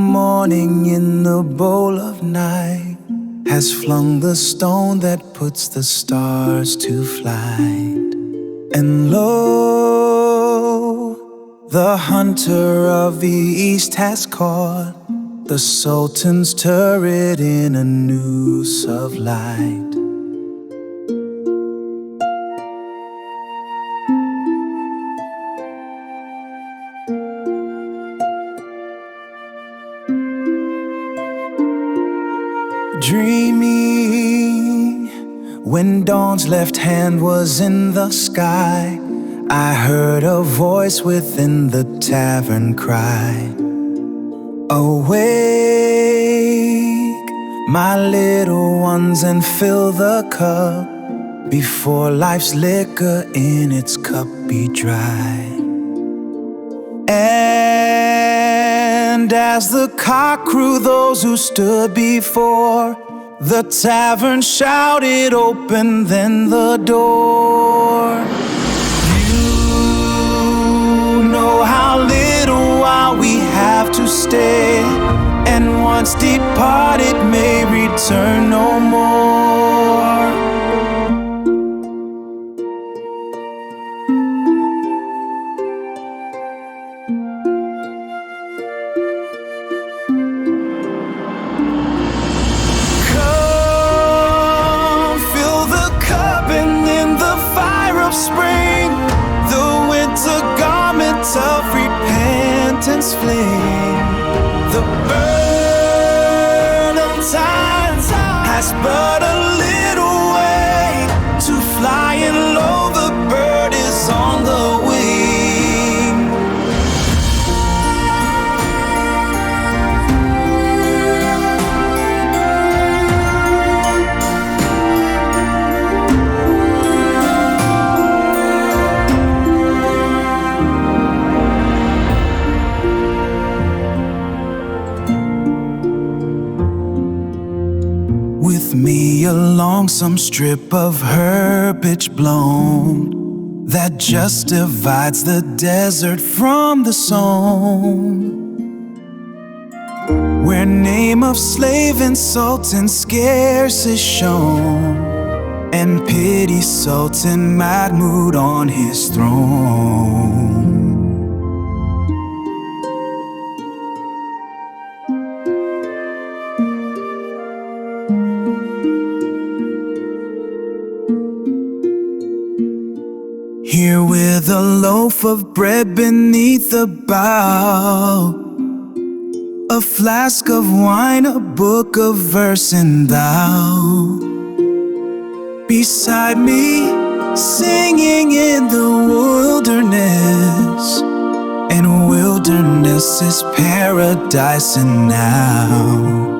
morning in the bowl of night has flung the stone that puts the stars to flight. And lo, the hunter of the east has caught the Sultan's turret in a noose of light. Dreaming, when dawn's left hand was in the sky, I heard a voice within the tavern cry, "Awake, my little ones, and fill the cup before life's liquor in its cup be dry." And as the cock crew those who stood before the tavern shouted, "Open then the door." You know how little while we have to stay, and once departed may return no more. Spring, the winter garments of repentance fling. The bird of time has but a little way to fly, and lo, the bird is on the wing. With me along some strip of herbage blown that just divides the desert from the sown, where name of slave and sultan scarce is shown, and pity Sultan Mahmud on his throne. Here with a loaf of bread beneath a bough, a flask of wine, a book of verse, and thou beside me, singing in the wilderness. And wilderness is paradise, and now